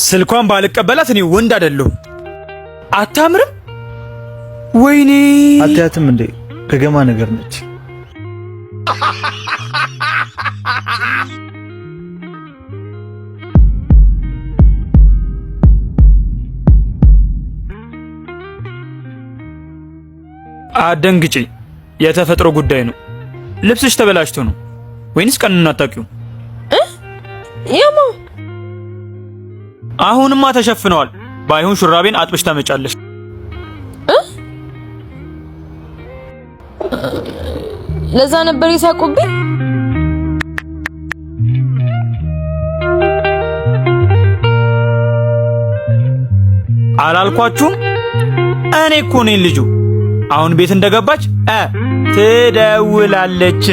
ስልኳን ባልቀበላት እኔ ወንድ አይደለሁም። አታምርም? ወይኔ አታያትም እንዴ? ገገማ ነገር ነች። አደንግጪ፣ የተፈጥሮ ጉዳይ ነው። ልብስሽ ተበላሽቶ ነው ወይንስ ቀኑን አታውቂው? ያማ አሁንማ ተሸፍነዋል። ባይሆን ሹራቤን አጥብሽ ታመጫለሽ። ለዛ ነበር ይሳቁብኝ። አላልኳችሁም? እኔ እኮ ነኝ ልጁ። አሁን ቤት እንደገባች ትደውላለች።